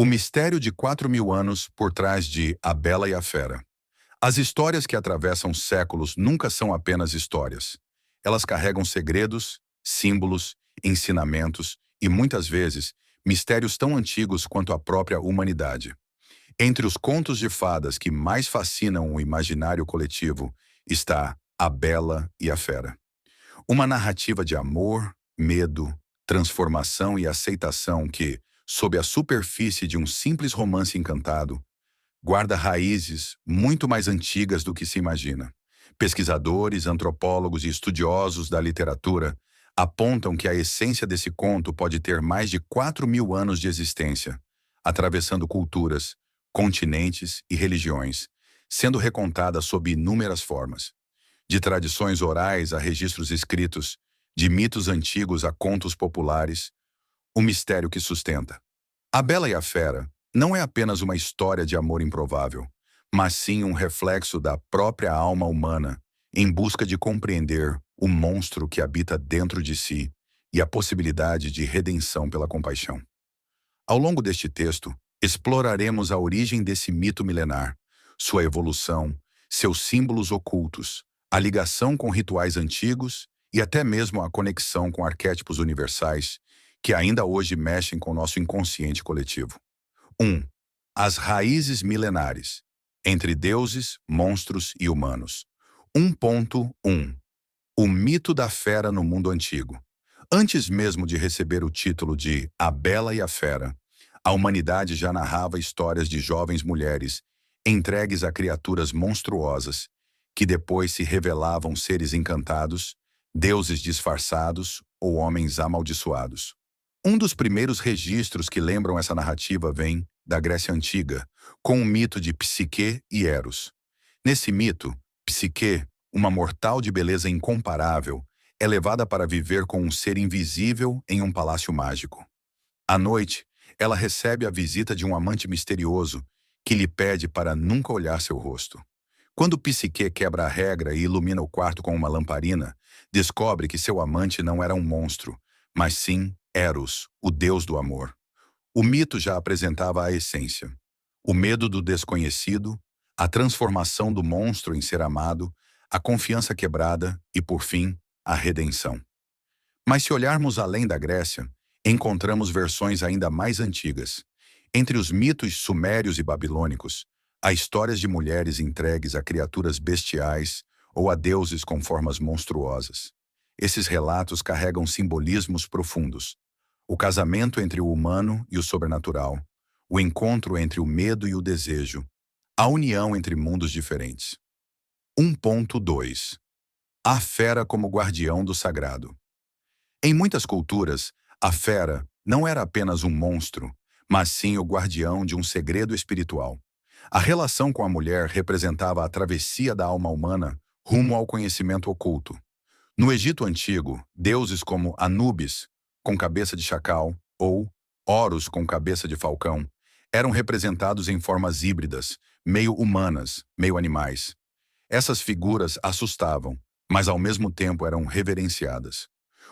O mistério de 4.000 anos por trás de A Bela e a Fera. As histórias que atravessam séculos nunca são apenas histórias. Elas carregam segredos, símbolos, ensinamentos e, muitas vezes, mistérios tão antigos quanto a própria humanidade. Entre os contos de fadas que mais fascinam o imaginário coletivo está A Bela e a Fera. Uma narrativa de amor, medo, transformação e aceitação que, sob a superfície de um simples romance encantado, guarda raízes muito mais antigas do que se imagina. Pesquisadores, antropólogos e estudiosos da literatura apontam que a essência desse conto pode ter mais de 4.000 anos de existência, atravessando culturas, continentes e religiões, sendo recontada sob inúmeras formas. De tradições orais a registros escritos, de mitos antigos a contos populares, o mistério que sustenta. A Bela e a Fera não é apenas uma história de amor improvável, mas sim um reflexo da própria alma humana em busca de compreender o monstro que habita dentro de si e a possibilidade de redenção pela compaixão. Ao longo deste texto, exploraremos a origem desse mito milenar, sua evolução, seus símbolos ocultos, a ligação com rituais antigos e até mesmo a conexão com arquétipos universais que ainda hoje mexem com nosso inconsciente coletivo. 1. As raízes milenares, entre deuses, monstros e humanos. 1.1. O mito da fera no mundo antigo. Antes mesmo de receber o título de A Bela e a Fera, a humanidade já narrava histórias de jovens mulheres entregues a criaturas monstruosas, que depois se revelavam seres encantados, deuses disfarçados ou homens amaldiçoados. Um dos primeiros registros que lembram essa narrativa vem da Grécia Antiga, com o mito de Psique e Eros. Nesse mito, Psique, uma mortal de beleza incomparável, é levada para viver com um ser invisível em um palácio mágico. À noite, ela recebe a visita de um amante misterioso que lhe pede para nunca olhar seu rosto. Quando Psique quebra a regra e ilumina o quarto com uma lamparina, descobre que seu amante não era um monstro, mas sim Eros, o deus do amor. O mito já apresentava a essência: o medo do desconhecido, a transformação do monstro em ser amado, a confiança quebrada e, por fim, a redenção. Mas se olharmos além da Grécia, encontramos versões ainda mais antigas. Entre os mitos sumérios e babilônicos, há histórias de mulheres entregues a criaturas bestiais ou a deuses com formas monstruosas. Esses relatos carregam simbolismos profundos: o casamento entre o humano e o sobrenatural, o encontro entre o medo e o desejo, a união entre mundos diferentes. 1.2. A fera como guardião do sagrado. Em muitas culturas, a fera não era apenas um monstro, mas sim o guardião de um segredo espiritual. A relação com a mulher representava a travessia da alma humana rumo ao conhecimento oculto. No Egito Antigo, deuses como Anubis, com cabeça de chacal, ou Horus, com cabeça de falcão, eram representados em formas híbridas, meio humanas, meio animais. Essas figuras assustavam, mas ao mesmo tempo eram reverenciadas.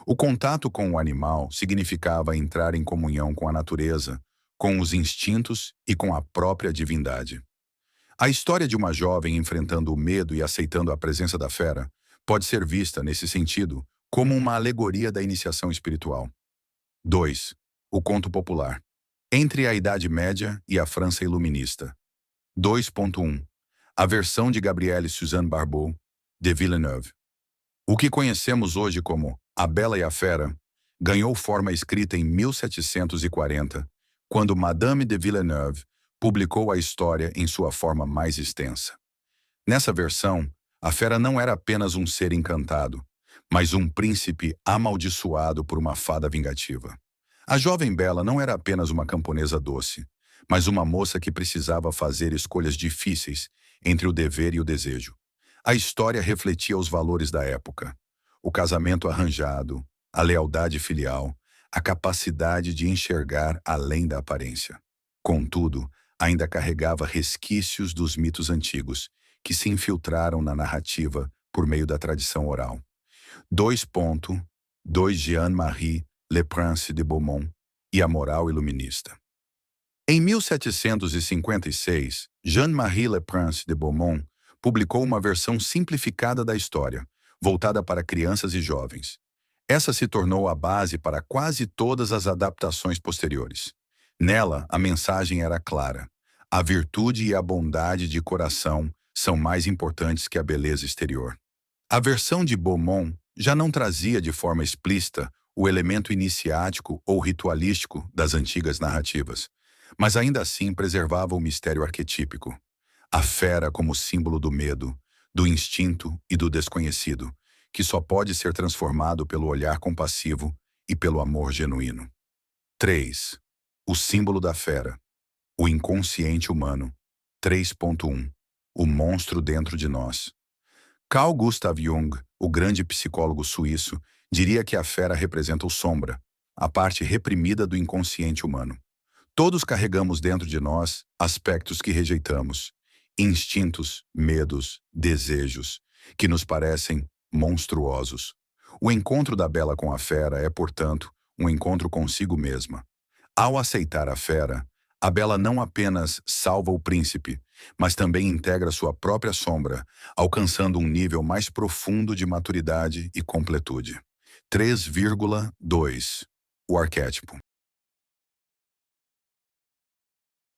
O contato com o animal significava entrar em comunhão com a natureza, com os instintos e com a própria divindade. A história de uma jovem enfrentando o medo e aceitando a presença da fera pode ser vista, nesse sentido, como uma alegoria da iniciação espiritual. 2. O conto popular. Entre a Idade Média e a França Iluminista. 2.1. A versão de Gabrielle Suzanne Barbault, de Villeneuve. O que conhecemos hoje como A Bela e a Fera ganhou forma escrita em 1740, quando Madame de Villeneuve publicou a história em sua forma mais extensa. Nessa versão, a fera não era apenas um ser encantado, mas um príncipe amaldiçoado por uma fada vingativa. A jovem Bela não era apenas uma camponesa doce, mas uma moça que precisava fazer escolhas difíceis entre o dever e o desejo. A história refletia os valores da época: o casamento arranjado, a lealdade filial, a capacidade de enxergar além da aparência. Contudo, ainda carregava resquícios dos mitos antigos, que se infiltraram na narrativa por meio da tradição oral. 2.2 Jean-Marie Le Prince de Beaumont e a moral iluminista. Em 1756, Jean-Marie Le Prince de Beaumont publicou uma versão simplificada da história, voltada para crianças e jovens. Essa se tornou a base para quase todas as adaptações posteriores. Nela, a mensagem era clara: a virtude e a bondade de coração são mais importantes que a beleza exterior. A versão de Beaumont já não trazia de forma explícita o elemento iniciático ou ritualístico das antigas narrativas, mas ainda assim preservava o mistério arquetípico. A fera como símbolo do medo, do instinto e do desconhecido, que só pode ser transformado pelo olhar compassivo e pelo amor genuíno. 3. O símbolo da fera. O inconsciente humano. 3.1. O monstro dentro de nós. Carl Gustav Jung, o grande psicólogo suíço, diria que a fera representa o sombra, a parte reprimida do inconsciente humano. Todos carregamos dentro de nós aspectos que rejeitamos, instintos, medos, desejos, que nos parecem monstruosos. O encontro da Bela com a fera é, portanto, um encontro consigo mesma. Ao aceitar a fera, a Bela não apenas salva o príncipe, mas também integra sua própria sombra, alcançando um nível mais profundo de maturidade e completude. 3,2. O arquétipo.